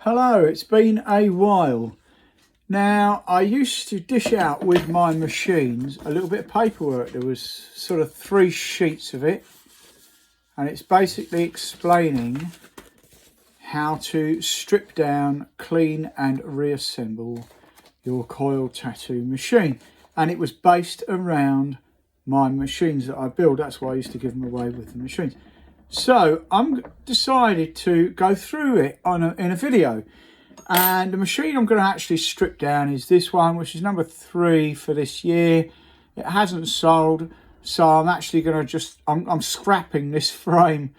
Hello, it's been a while. Now, I used to dish out with my machines a little bit of paperwork. There was sort of 3 sheets of it, and it's basically explaining how to strip down, clean and reassemble your coil tattoo machine. And it was based around my machines that I build. That's why I used to give them away with the machines. So I'm decided to go through it in a video, and the machine I'm going to actually strip down is this one, which is number 3 for this year. It hasn't sold, so I'm actually going to I'm scrapping this frame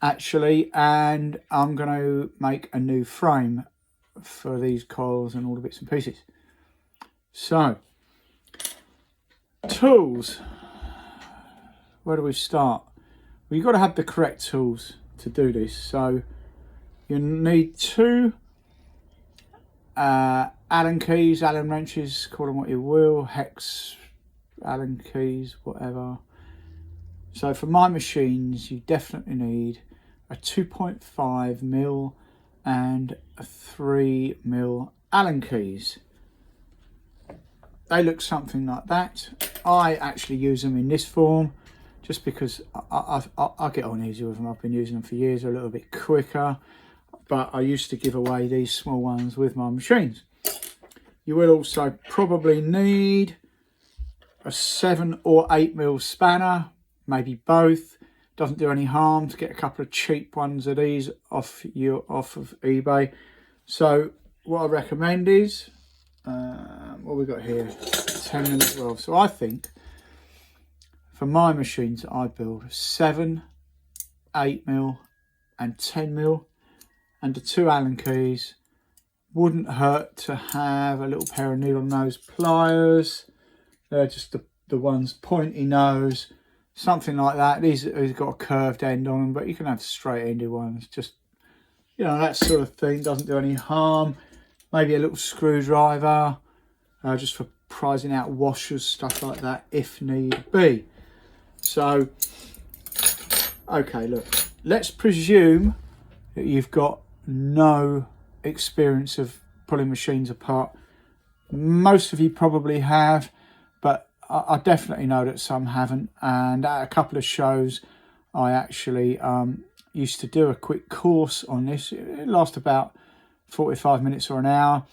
actually, and I'm going to make a new frame for these coils and all the bits and pieces. So, tools. Where do we start? Well, you've got to have the correct tools to do this. So you need 2 Allen keys, Allen wrenches, call them what you will, hex Allen keys, whatever. So for my machines, you definitely need a 2.5mm and a 3mm Allen keys. They look something like that. I actually use them in this form, just because I get on easy with them. I've been using them for years, they're a little bit quicker, but I used to give away these small ones with my machines. You will also probably need a 7 or 8mm spanner, maybe both. Doesn't do any harm to get a couple of cheap ones of these off of eBay. So what I recommend is, what we got here, 10mm roll. So I think for my machines I build 7, 8mm and 10mm, and the 2 Allen keys. Wouldn't hurt to have a little pair of needle nose pliers. They're just the ones pointy nose, something like that. These have got a curved end on them, but you can have straight ended ones. Just, you know, that sort of thing, doesn't do any harm. Maybe a little screwdriver, just for prizing out washers, stuff like that, if need be. So, okay, look, let's presume that you've got no experience of pulling machines apart. Most of you probably have, but I definitely know that some haven't. And at a couple of shows, I actually used to do a quick course on this. It lasts about 45 minutes or an hour,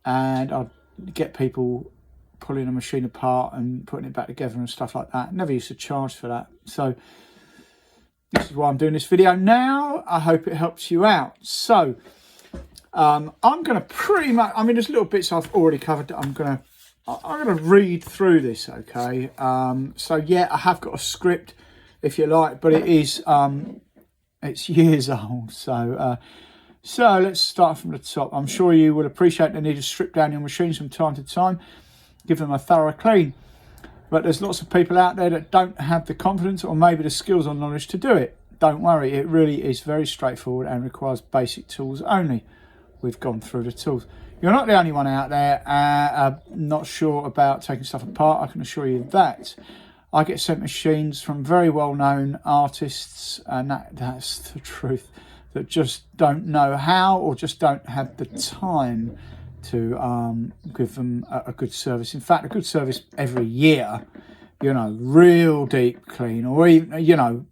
and I'd get people pulling a machine apart and putting it back together and stuff like that. Never used to charge for that. So this is why I'm doing this video now. I hope it helps you out. So I'm going to pretty much, I mean, there's little bits I've already covered that I'm going to read through this, okay? So yeah, I have got a script, if you like, but it is, it's years old. So let's start from the top. I'm sure you will appreciate the need to strip down your machines from time to time, give them a thorough clean. But there's lots of people out there that don't have the confidence or maybe the skills or knowledge to do it. Don't worry, it really is very straightforward and requires basic tools only. We've gone through the tools. You're not the only one out there not sure about taking stuff apart, I can assure you that. I get sent machines from very well-known artists, and that's the truth, that just don't know how or just don't have the time to give them a good service. In fact, a good service every year, you know, real deep clean, or even, you know,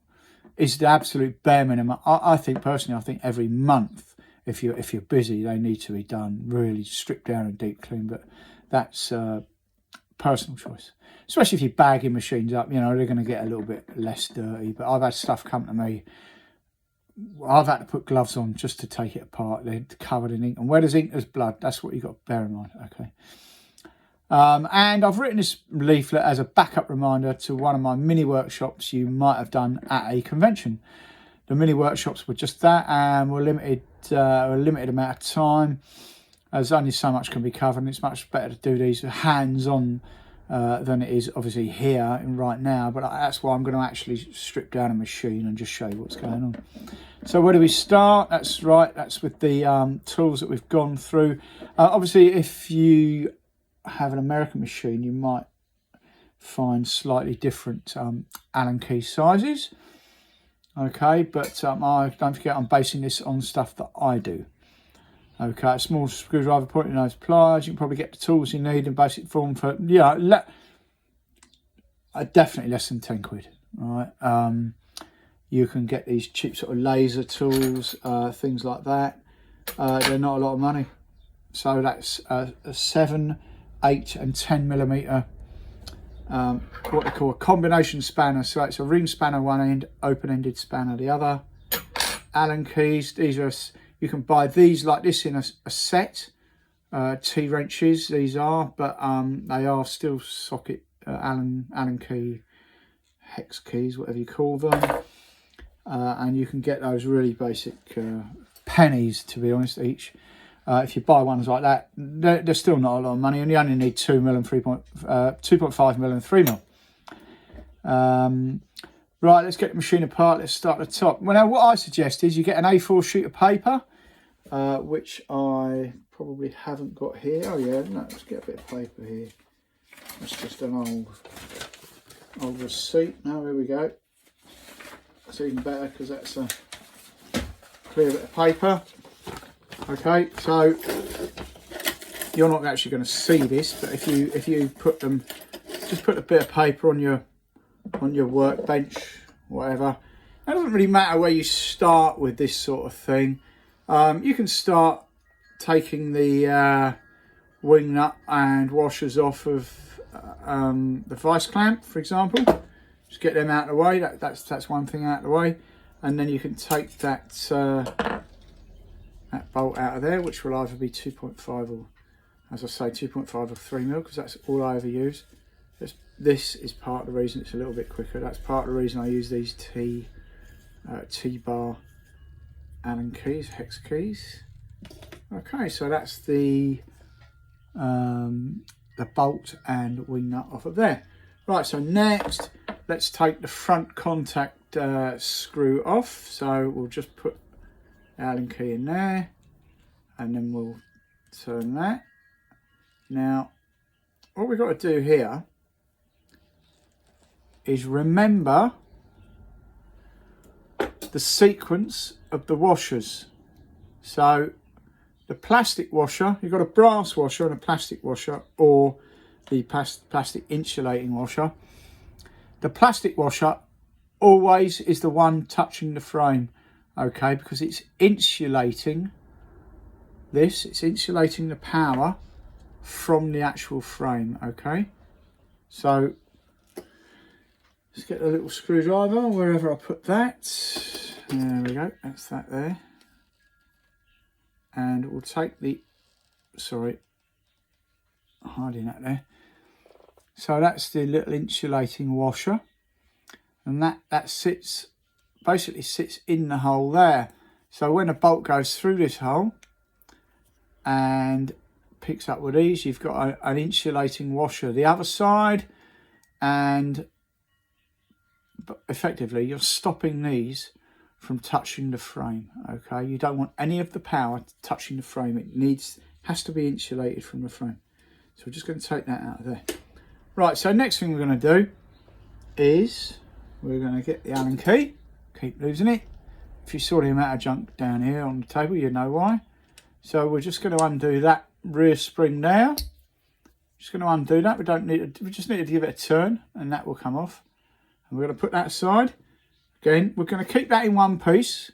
is the absolute bare minimum. I think personally, I think every month, if you're busy, they need to be done, really stripped down and deep clean. But that's personal choice, especially if you're bagging machines up. You know, they're going to get a little bit less dirty. But I've had stuff come to me, I've had to put gloves on just to take it apart. They're covered in ink, and where there's ink, there's blood. That's what you've got to bear in mind, okay? And I've written this leaflet as a backup reminder to one of my mini workshops you might have done at a convention. The mini workshops were just that, and were limited amount of time. There's only so much can be covered, and it's much better to do these hands-on than it is obviously here and right now. But that's why I'm going to actually strip down a machine and just show you what's going on. So where do we start? That's right, that's with the tools that we've gone through. Obviously, if you have an American machine, you might find slightly different Allen key sizes. Okay, but don't forget I'm basing this on stuff that I do. Okay, a small screwdriver, pointing nose pliers. You can probably get the tools you need in basic form for, definitely less than 10 quid. Right. You can get these cheap sort of laser tools, things like that. They're not a lot of money. So that's a 7, 8 and 10 millimetre, what they call a combination spanner. So it's a ring spanner one end, open-ended spanner the other. Allen keys, these are, you can buy these like this in a set. T-wrenches these are, but they are still socket Allen key, hex keys, whatever you call them. And you can get those really basic pennies, to be honest, each. If you buy ones like that, they're still not a lot of money, and you only need 2mm and 2.5mm and 3mm. Right, let's get the machine apart. Let's start at the top. Well, now what I suggest is you get an A4 sheet of paper, which I probably haven't got here. Oh yeah, no, let's get a bit of paper here. That's just an old receipt. Now here we go. That's even better because that's a clear bit of paper. Okay, so you're not actually going to see this, but if you put them, just put a bit of paper on your workbench, whatever. It doesn't really matter where you start with this sort of thing. You can start taking the wing nut and washers off of the vice clamp, for example. Just get them out of the way. That's one thing out of the way, and then you can take that bolt out of there, which will either be 2.5 or, as I say, 2.5 or 3mm, because that's all I ever use. This is part of the reason it's a little bit quicker. That's part of the reason I use these T-bar Allen keys, hex keys. Okay, so that's the bolt and wing nut off of there. Right, so next, let's take the front contact screw off. So we'll just put the Allen key in there, and then we'll turn that. Now, what we've got to do here is remember the sequence of the washers. So the plastic washer, you've got a brass washer and a plastic washer, or the plastic insulating washer. The plastic washer always is the one touching the frame, okay, because it's insulating this, it's insulating the power from the actual frame, okay. So let's get a little screwdriver wherever I put that. There we go, that's that there. And we'll take the, hiding that there. So that's the little insulating washer, and that basically sits in the hole there. So when a bolt goes through this hole and picks up with these, you've got an insulating washer the other side, and effectively you're stopping these from touching the frame, okay. You don't want any of the power touching the frame. It has to be insulated from the frame. So we're just going to take that out of there. Right, so next thing we're going to do is we're going to get the Allen key, keep losing it. If you saw the amount of junk down here on the table, you know why. So we're just going to undo that rear spring now. Just going to undo that. We just need to give it a turn, and that will come off. And we're going to put that aside. Again, we're going to keep that in one piece.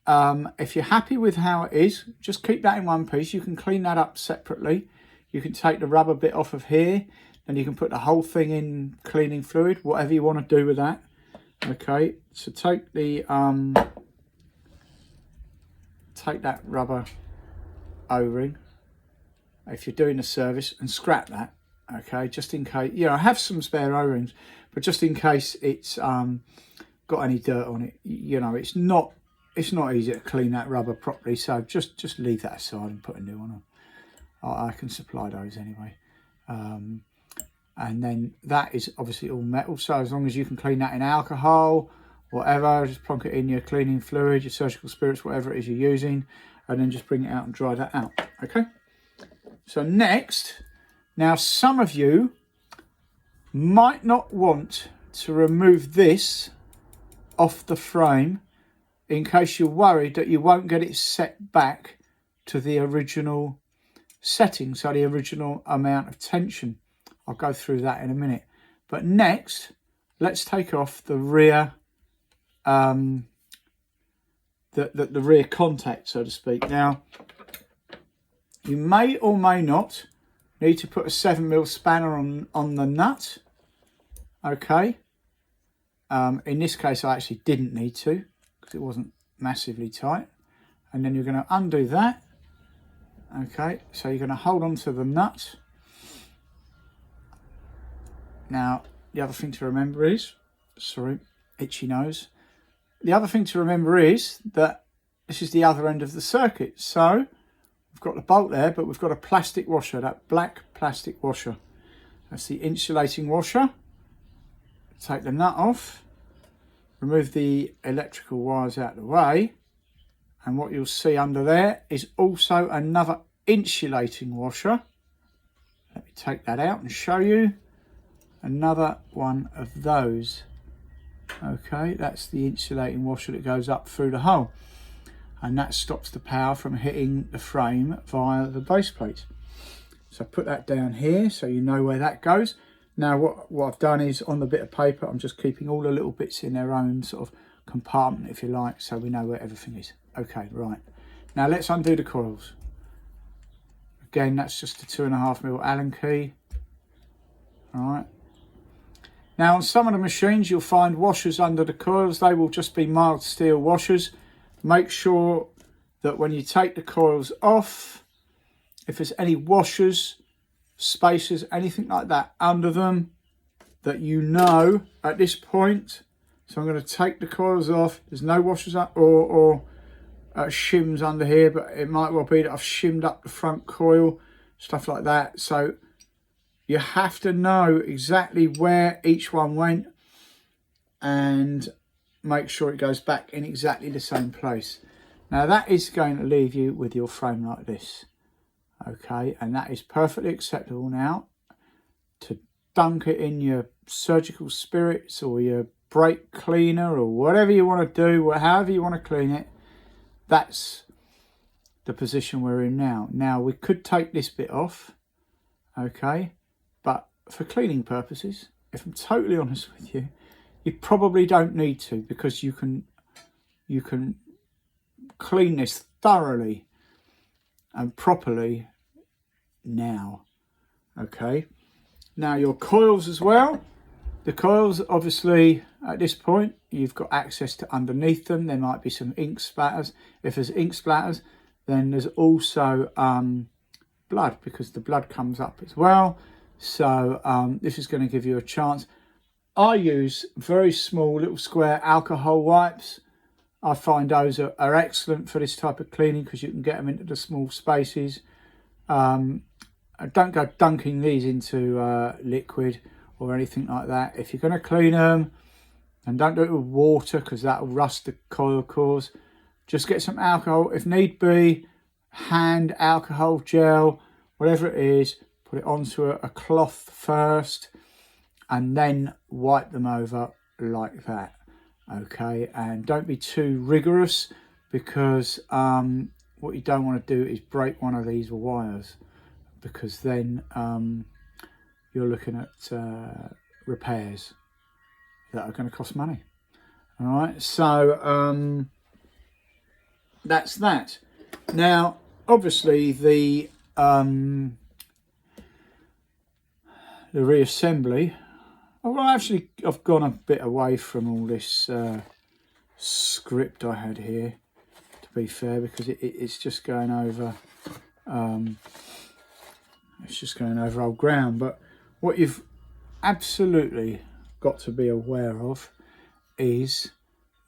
If you're happy with how it is, just keep that in one piece. You can clean that up separately. You can take the rubber bit off of here, and you can put the whole thing in cleaning fluid, whatever you want to do with that. Okay, so take the take that rubber O-ring if you're doing a service, and scrap that. Okay, just in case, I have some spare O-rings, but just in case it's got any dirt on it, it's not easy to clean that rubber properly. So just leave that aside and put a new one on. I can supply those anyway. And then that is obviously all metal, so as long as you can clean that in alcohol, whatever, just plonk it in your cleaning fluid, your surgical spirits, whatever it is you're using, and then just bring it out and dry that out. Okay, so next, now some of you might not want to remove this off the frame in case you're worried that you won't get it set back to the original setting, so the original amount of tension. I'll go through that in a minute. But next, let's take off the rear, the rear contact, so to speak. Now, you may or may not need to put a 7mm spanner on the nut. Okay. In this case, I actually didn't need to because it wasn't massively tight. And then you're going to undo that. Okay, so you're going to hold on to the nut. Now, the other thing to remember is, sorry, itchy nose. The other thing to remember is that this is the other end of the circuit. So we've got the bolt there, but we've got a plastic washer, that black plastic washer. That's the insulating washer. Take the nut off, remove the electrical wires out of the way, and what you'll see under there is also another insulating washer. Let me take that out and show you. Another one of those. Okay, that's the insulating washer that goes up through the hole, and that stops the power from hitting the frame via the base plate. So put that down here so you know where that goes. Now what I've done is, on the bit of paper, I'm just keeping all the little bits in their own sort of compartment, if you like, so we know where everything is. Okay, right. Now let's undo the coils. Again, that's just a 2.5mm Allen key. All right. Now on some of the machines you'll find washers under the coils. They will just be mild steel washers. Make sure that when you take the coils off, if there's any washers, spacers, anything like that under them, that you know at this point. So I'm going to take the coils off. There's no washers up or shims under here, but it might well be that I've shimmed up the front coil, stuff like that. So you have to know exactly where each one went and make sure it goes back in exactly the same place. Now that is going to leave you with your frame like this. Okay, and that is perfectly acceptable now to dunk it in your surgical spirits or your brake cleaner or whatever you want to do, however you want to clean it. That's the position we're in now. Now we could take this bit off, okay, but for cleaning purposes, if I'm totally honest with you, you probably don't need to, because you can clean this thoroughly and properly now. Okay, now your coils as well. The coils, obviously, at this point, you've got access to underneath them. There might be some ink splatters. If there's ink splatters, then there's also blood, because the blood comes up as well. So this is going to give you a chance. I use very small little square alcohol wipes. I find those are excellent for this type of cleaning, because you can get them into the small spaces. Don't go dunking these into liquid or anything like that. If you're going to clean them, and don't do it with water, because that will rust the coil cores. Just get some alcohol, if need be, hand alcohol gel, whatever it is. Put it onto a cloth first, and then wipe them over like that. Okay, and don't be too rigorous, because what you don't want to do is break one of these wires, because then you're looking at repairs that are going to cost money. All right, so that's that. Now, obviously, the reassembly. Oh, well, actually, I've gone a bit away from all this script I had here, to be fair, because it's just going over. It's just going over old ground. But what you've absolutely got to be aware of is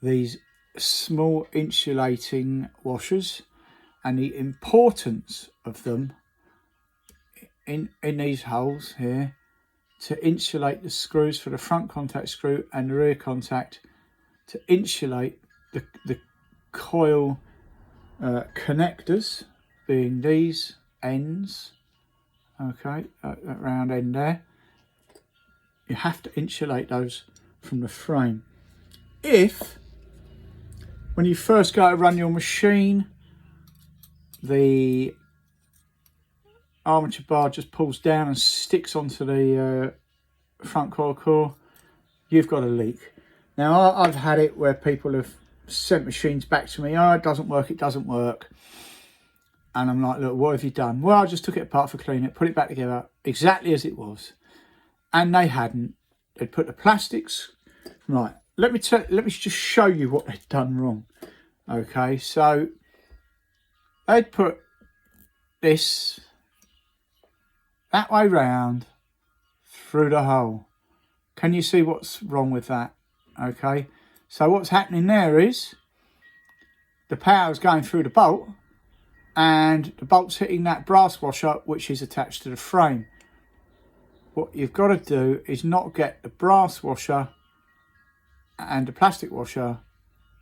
these small insulating washers, and the importance of them in these holes here, to insulate the screws for the front contact screw and the rear contact, to insulate the coil connectors, being these ends, okay, that round end there. You have to insulate those from the frame. If, when you first go to run your machine, the armature bar just pulls down and sticks onto the front coil core, you've got a leak. Now, I've had it where people have sent machines back to me, oh, it doesn't work, it doesn't work. And I'm like, look, what have you done? Well, I just took it apart for cleaning it, put it back together exactly as it was. And they hadn't. They'd put the plastics, right, let me just show you what they'd done wrong. Okay, so they'd put this that way round through the hole. Can you see what's wrong with that? Okay, so what's happening there is the power's going through the bolt and the bolt's hitting that brass washer which is attached to the frame. What you've got to do is not get the brass washer and the plastic washer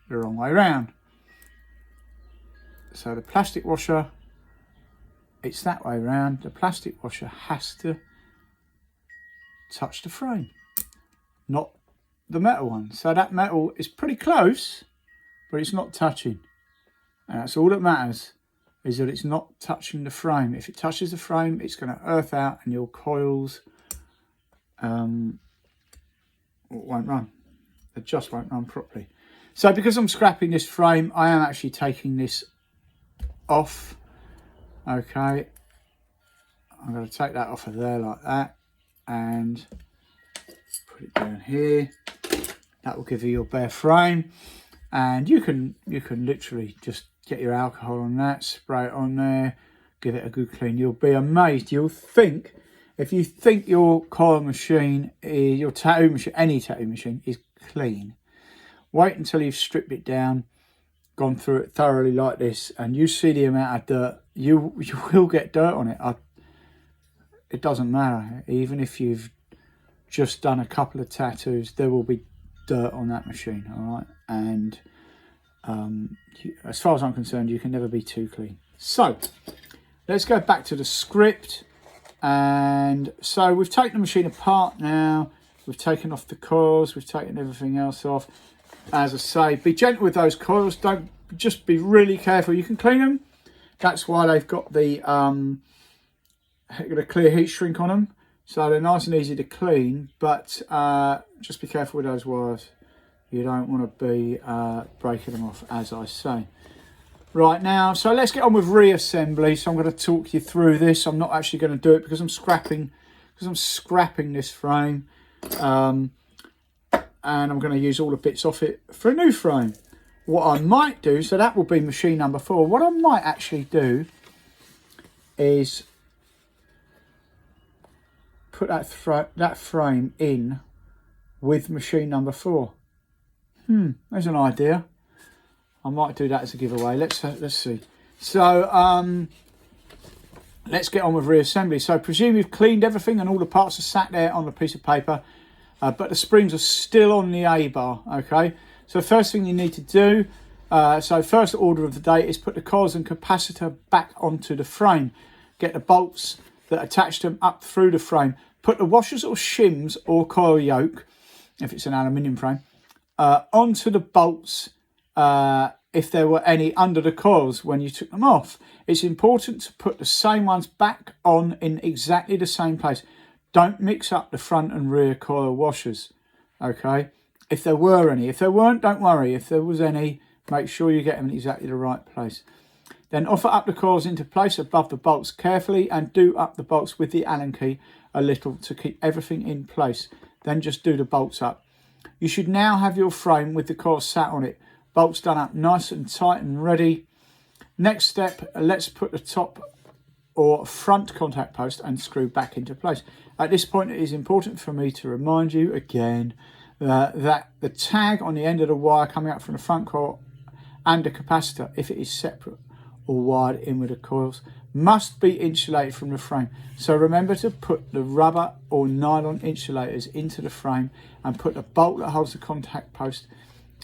the wrong way round. So the plastic washer, it's that way round. The plastic washer has to touch the frame, not the metal one. So that metal is pretty close, but it's not touching. And that's all that matters, is that it's not touching the frame. If it touches the frame, it's going to earth out and your coils won't run. They just won't run properly. So because I'm scrapping this frame, I am actually taking this off. Okay, I'm going to take that off of there like that and put it down here. That will give you your bare frame, and you can literally just get your alcohol on that, spray it on there, give it a good clean. You'll be amazed. You'll think, if you think your coil machine, your tattoo machine, any tattoo machine is clean, wait until you've stripped it down, gone through it thoroughly like this, and you see the amount of dirt. You will get dirt on it. It doesn't matter. Even if you've just done a couple of tattoos, there will be dirt on that machine, all right? And as far as I'm concerned, you can never be too clean. So let's go back to the script. And so we've taken the machine apart now. We've taken off the coils. We've taken everything else off. As I say, be gentle with those coils. Don't, just be really careful. You can clean them. That's why they've got the clear heat shrink on them. So they're nice and easy to clean. But just be careful with those wires. You don't want to be breaking them off, as I say. Right now, so let's get on with reassembly. So I'm going to talk you through this. I'm not actually going to do it because I'm scrapping this frame. And I'm going to use all the bits off it for a new frame. What I might do, so that will be machine number 4. What I might actually do is put that frame in with machine number 4. There's an idea. I might do that as a giveaway. Let's see. So let's get on with reassembly. So presume you've cleaned everything and all the parts are sat there on a piece of paper, but the springs are still on the A bar. Okay. So first thing you need to do, so first order of the day is put the coils and capacitor back onto the frame. Get the bolts that attach them up through the frame. Put the washers or shims or coil yoke, if it's an aluminium frame, onto the bolts if there were any under the coils when you took them off. It's important to put the same ones back on in exactly the same place. Don't mix up the front and rear coil washers, okay? If there were any. If there weren't, don't worry. If there was any, make sure you get them in exactly the right place. Then offer up the coils into place above the bolts carefully and do up the bolts with the Allen key a little to keep everything in place. Then just do the bolts up. You should now have your frame with the coils sat on it. Bolts done up nice and tight and ready. Next step, let's put the top or front contact post and screw back into place. At this point, it is important for me to remind you again that the tag on the end of the wire coming up from the front coil and the capacitor, if it is separate or wired in with the coils, must be insulated from the frame. So remember to put the rubber or nylon insulators into the frame and put the bolt that holds the contact post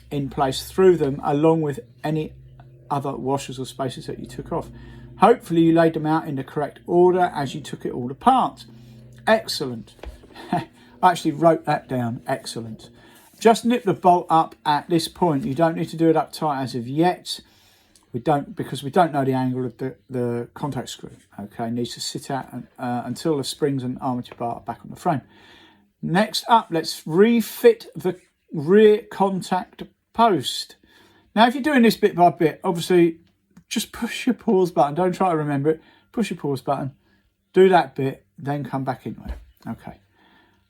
in place through them, along with any other washers or spacers that you took off. Hopefully you laid them out in the correct order as you took it all apart. Excellent. I actually wrote that down. Excellent. Just nip the bolt up at this point. You don't need to do it up tight as of yet. because we don't know the angle of the contact screw. Okay, it needs to sit out until the springs and armature bar are back on the frame. Next up, let's refit the rear contact post. Now, if you're doing this bit by bit, obviously just push your pause button. Don't try to remember it. Push your pause button, do that bit, then come back into it. Okay.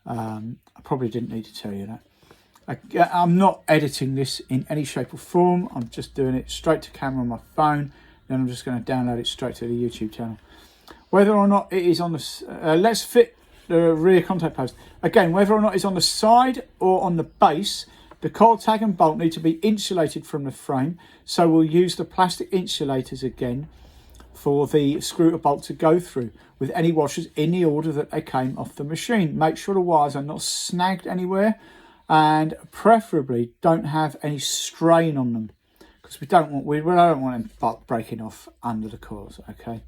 I probably didn't need to tell you that. I'm not editing this in any shape or form. I'm just doing it straight to camera on my phone. Then I'm just going to download it straight to the YouTube channel. Whether or not it is on the... let's fit the rear contact post. Again, whether or not it's on the side or on the base, the coil tag and bolt need to be insulated from the frame. So we'll use the plastic insulators again for the screw to bolt to go through, with any washers in the order that they came off the machine. Make sure the wires are not snagged anywhere, and preferably don't have any strain on them, because we don't want them breaking off under the coils. Okay,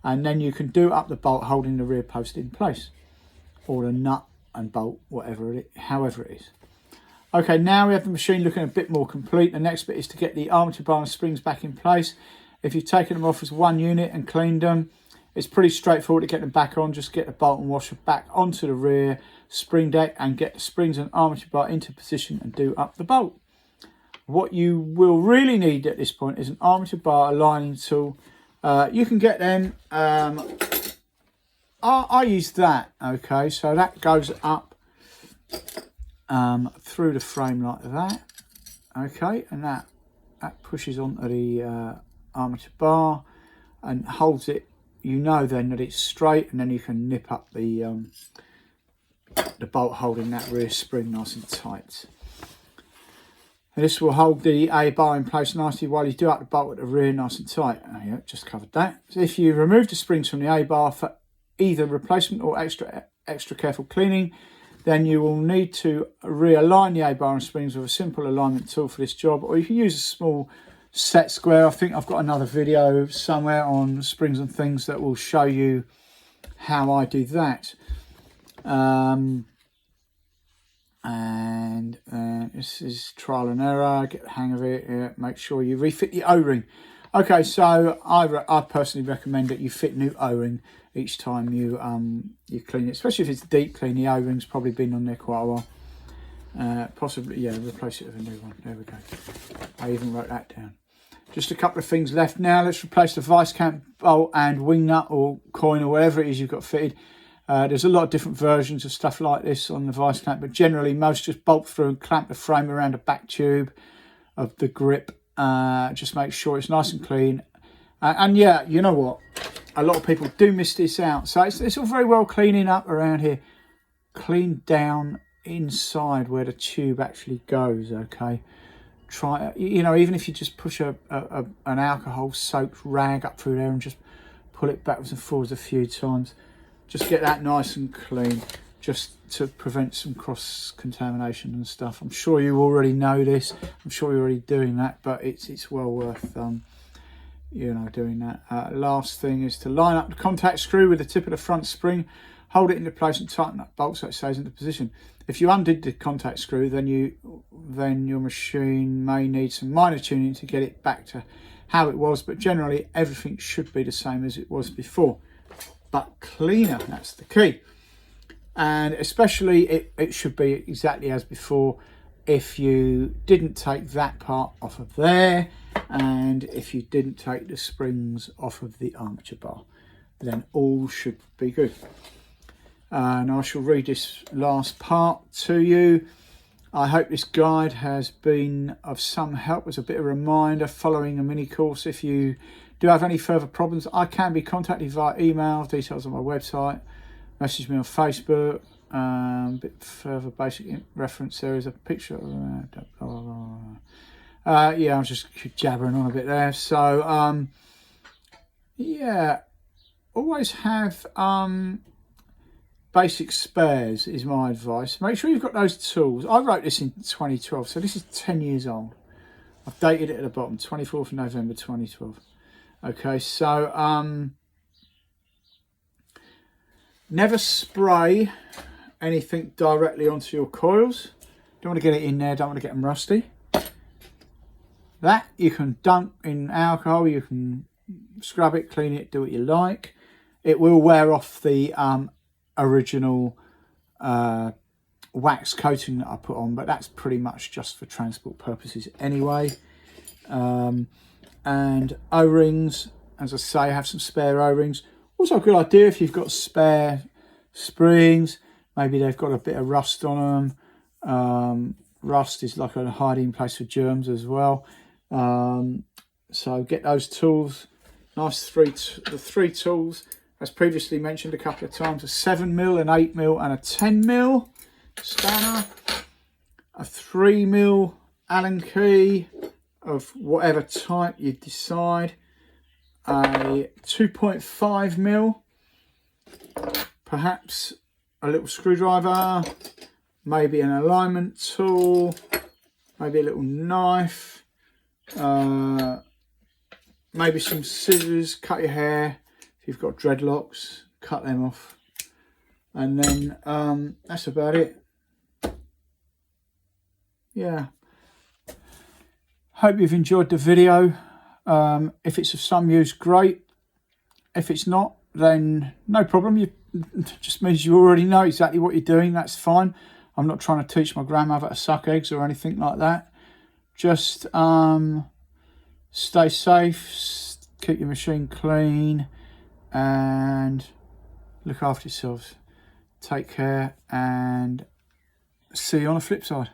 and then you can do up the bolt holding the rear post in place, or the nut and bolt, however it is. Okay, now we have the machine looking a bit more complete. The next bit is to get the armature bar and springs back in place. If you've taken them off as one unit and cleaned them, it's pretty straightforward to get them back on. Just get the bolt and washer back onto the rear spring deck and get the springs and armature bar into position and do up the bolt. What you will really need at this point is an armature bar aligning tool. You can get them. I use that. Okay, so that goes up through the frame like that. Okay, and that pushes onto the armature bar and holds it. You know then that it's straight, and then you can nip up the bolt holding that rear spring nice and tight. And this will hold the A bar in place nicely while you do up the bolt at the rear nice and tight. Oh, yeah, just covered that. So if you remove the springs from the A bar for either replacement or extra careful cleaning, then you will need to realign the A bar and springs with a simple alignment tool for this job, or you can use a small set square. I think I've got another video somewhere on springs and things that will show you how I do that. And this is trial and error. Get the hang of it. Yeah, make sure you refit the O-ring. Okay, so I personally recommend that you fit new O-ring each time you clean it, especially if it's deep clean. The O-ring's probably been on there quite a while. Possibly, yeah, replace it with a new one. There we go. I even wrote that down. Just a couple of things left now. Let's replace the vice clamp bolt and wing nut or coin or whatever it is you've got fitted. There's a lot of different versions of stuff like this on the vice clamp, but generally most just bolt through and clamp the frame around the back tube of the grip. Just make sure it's nice and clean. And yeah, you know what? A lot of people do miss this out. So it's all very well cleaning up around here. Clean down inside where the tube actually goes, okay? Try, you know, even if you just push an alcohol soaked rag up through there and just pull it backwards and forwards a few times, just get that nice and clean, just to prevent some cross contamination and stuff. I'm sure you already know this, I'm sure you're already doing that, but it's well worth you know, doing that. Last thing is to line up the contact screw with the tip of the front spring, hold it into place and tighten that bolt so it stays into position. If you undid the contact screw, then your machine may need some minor tuning to get it back to how it was, but generally everything should be the same as it was before, but cleaner. That's the key. And especially it should be exactly as before if you didn't take that part off of there, and if you didn't take the springs off of the armature bar, then all should be good. And I shall read this last part to you. I hope this guide has been of some help as a bit of a reminder following a mini course. If you do have any further problems, I can be contacted via email, details on my website, message me on Facebook. A bit further basic reference, there is a picture of yeah, I'm just jabbering on a bit there. So yeah, always have basic spares is my advice. Make sure you've got those tools. I wrote this in 2012, so this is 10 years old. I've dated it at the bottom, 24th of November 2012. Okay, so never spray anything directly onto your coils. Don't want to get it in there, don't want to get them rusty. That you can dunk in alcohol, you can scrub it, clean it, do what you like. It will wear off the original wax coating that I put on, but that's pretty much just for transport purposes anyway. And O-rings, as I say, I have some spare O-rings. Also a good idea if you've got spare springs, maybe they've got a bit of rust on them. Rust is like a hiding place for germs as well. So get those tools, nice the three tools, as previously mentioned a couple of times, a 7mm, an 8mm and a 10mm spanner, a 3mm Allen key of whatever type you decide, a 2.5mm, perhaps a little screwdriver, maybe an alignment tool, maybe a little knife, maybe some scissors, cut your hair. If you've got dreadlocks, cut them off. And then that's about it. Yeah. Hope you've enjoyed the video. If it's of some use, great. If it's not, then no problem. It just means you already know exactly what you're doing. That's fine. I'm not trying to teach my grandmother to suck eggs or anything like that. Just stay safe, keep your machine clean, and look after yourselves. Take care, and see you on the flip side.